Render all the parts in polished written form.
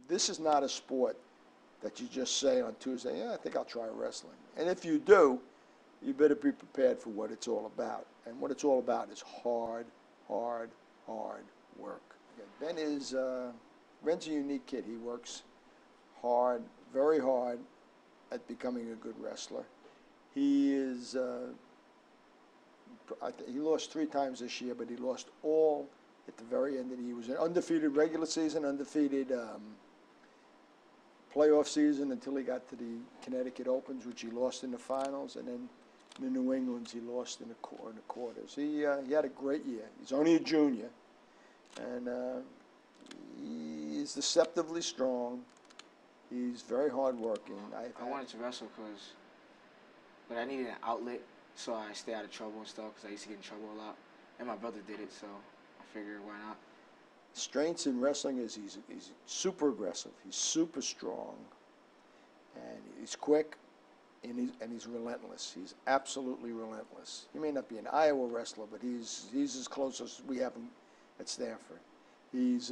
this is not a sport that you just say on Tuesday, yeah, I think I'll try wrestling. And if you do, you better be prepared for what it's all about. And what it's all about is hard, hard, hard work. Yeah, Ben's a unique kid. He works hard, very hard at becoming a good wrestler. He is, he lost 3 times this year, but he lost all at the very end. And he was an undefeated regular season, undefeated playoff season until he got to the Connecticut Opens, which he lost in the finals, and then the New Englands he lost in the quarters. He had a great year. He's only a junior, and he's deceptively strong. He's very hardworking. I wanted to wrestle but I needed an outlet so I stay out of trouble and stuff, because I used to get in trouble a lot, and my brother did it, so I figured why not. Strengths in wrestling is he's super aggressive. He's super strong, and he's quick, and he's relentless. He's absolutely relentless. He may not be an Iowa wrestler, but he's as close as we have him at Stanford. He's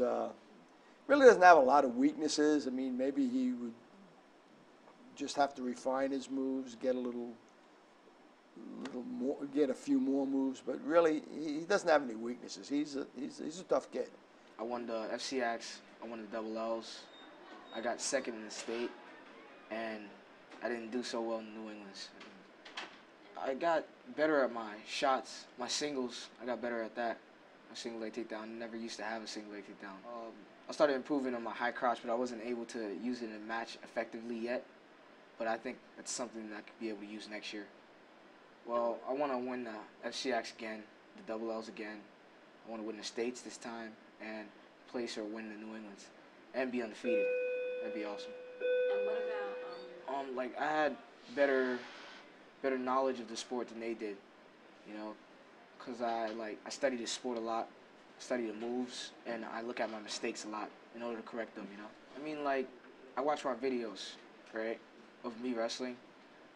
really doesn't have a lot of weaknesses. I mean, maybe he would just have to refine his moves, get a little more, get a few more moves. But really, he doesn't have any weaknesses. He's a tough kid. I won the FCX. I won the double L's. I got second in the state, and I didn't do so well in New England. I got better at my shots, my singles. I got better at that. My single leg takedown. I never used to have a single leg takedown. I started improving on my high crotch, but I wasn't able to use it in a match effectively yet. But I think that's something that I could be able to use next year. Well, I want to win the FCX again, the double L's again. I want to win the States this time and place or win the New Englands and be undefeated. That'd be awesome. And what about like I had better knowledge of the sport than they did, you know, because I studied the sport a lot, study the moves, and I look at my mistakes a lot in order to correct them, you know. I mean, like, I watch my videos, right, of me wrestling.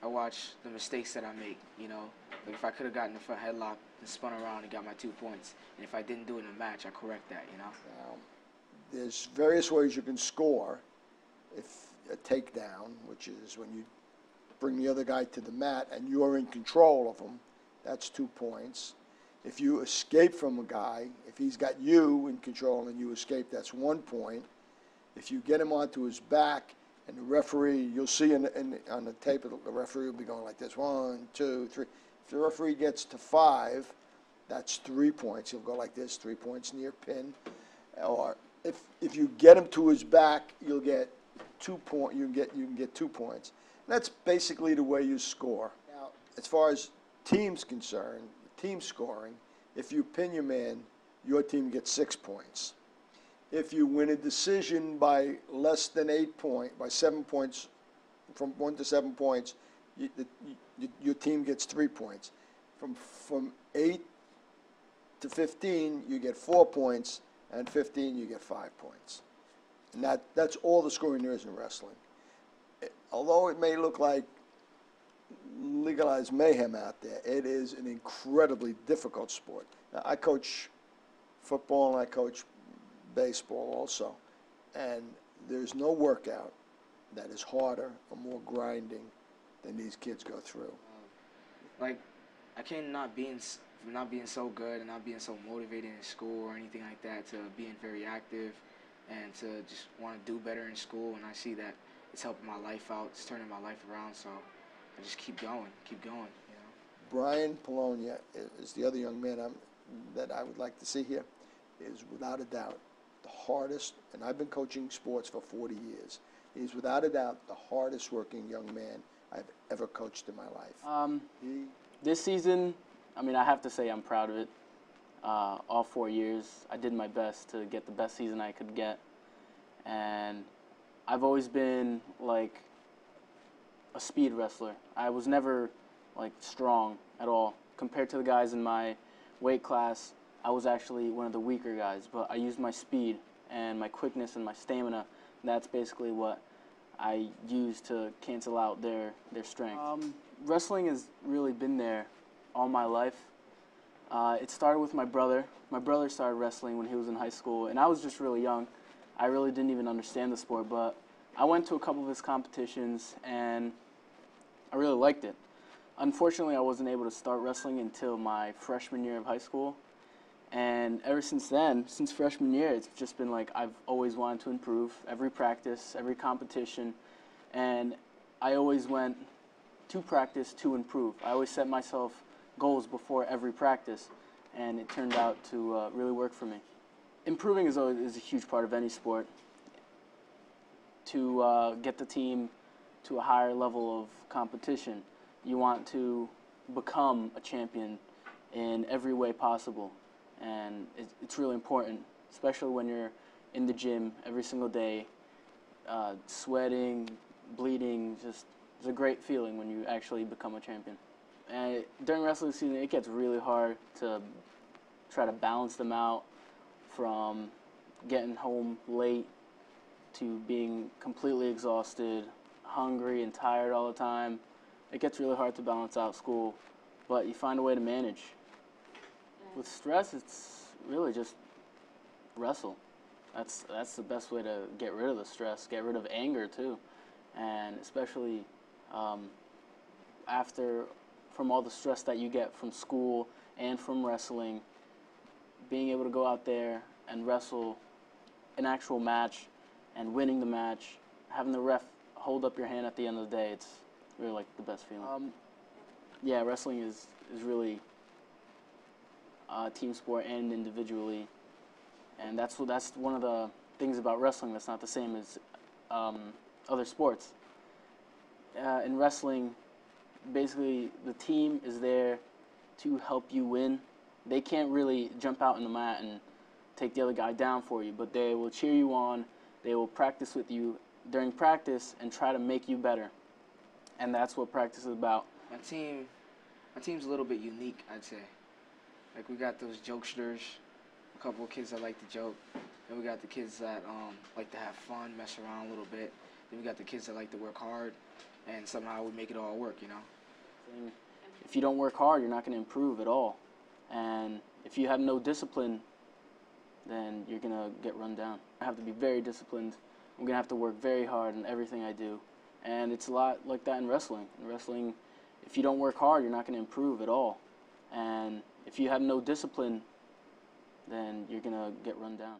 I watch the mistakes that I make, you know. Like, if I could have gotten the front headlock and spun around and got my 2 points, and if I didn't do it in a match, I correct that, you know. Now, there's various ways you can score. If a takedown, which is when you bring the other guy to the mat and you're in control of him, that's 2 points. If you escape from a guy, if he's got you in control and you escape, that's 1 point. If you get him onto his back and the referee, you'll see on the tape, the referee will be going like this, 1, 2, 3. If the referee gets to 5, that's 3 points. He'll go like this, 3 points near pin. Or if you get him to his back, you'll get 2 points. You can get 2 points. And that's basically the way you score. Now, as far as teams concerned, team scoring, if you pin your man, your team gets 6 points. If you win a decision by less than 8 points, by 7 points, from 1 to 7 points, your team gets 3 points. From 8 to 15, you get 4 points, and 15, you get 5 points. And that's all the scoring there is in wrestling. Although it may look like legalized mayhem out there, it is an incredibly difficult sport. Now, I coach football and I coach baseball also, and there's no workout that is harder or more grinding than these kids go through. Like, I came from not being so good and not being so motivated in school or anything like that to being very active and to just want to do better in school, and I see that it's helping my life out, it's turning my life around, so I just keep going, you know. Brian Polonia is the other young man that I would like to see here, is without a doubt the hardest, and I've been coaching sports for 40 years. He's without a doubt the hardest working young man I've ever coached in my life. This season, I mean, I have to say I'm proud of it. All 4 years, I did my best to get the best season I could get. And I've always been, like, a speed wrestler. I was never, like, strong at all. Compared to the guys in my weight class, I was actually one of the weaker guys. But I used my speed and my quickness and my stamina. That's basically what I use to cancel out their strength. Wrestling has really been there all my life. It started with my brother. My brother started wrestling when he was in high school, and I was just really young. I really didn't even understand the sport, but I went to a couple of his competitions, and I really liked it. Unfortunately, I wasn't able to start wrestling until my freshman year of high school. And ever since then, since freshman year, it's just been like I've always wanted to improve every practice, every competition. And I always went to practice to improve. I always set myself goals before every practice, and it turned out to really work for me. Improving is a huge part of any sport. To get the team to a higher level of competition, you want to become a champion in every way possible. And it's really important, especially when you're in the gym every single day, sweating, bleeding. Just it's a great feeling when you actually become a champion. And during wrestling season, it gets really hard to try to balance them out, from getting home late to being completely exhausted, hungry and tired all the time. It gets really hard to balance out school, but you find a way to manage. With stress, it's really just wrestle. That's the best way to get rid of the stress, get rid of anger too, and especially from all the stress that you get from school and from wrestling, being able to go out there and wrestle an actual match and winning the match, having the ref hold up your hand at the end of the day, it's really like the best feeling. Yeah, wrestling is really team sport and individually, and that's one of the things about wrestling that's not the same as other sports. In wrestling, basically the team is there to help you win. They can't really jump out in the mat and take the other guy down for you, but they will cheer you on. They will practice with you during practice and try to make you better, and that's what practice is about. My team's a little bit unique, I'd say. Like, we got those jokesters, a couple of kids that like to joke. Then we got the kids that like to have fun, mess around a little bit. Then we got the kids that like to work hard, and somehow we make it all work, you know? If you don't work hard, you're not going to improve at all. And if you have no discipline, then you're going to get run down. I have to be very disciplined. I'm going to have to work very hard in everything I do. And it's a lot like that in wrestling. In wrestling, if you don't work hard, you're not going to improve at all. And if you have no discipline, then you're going to get run down.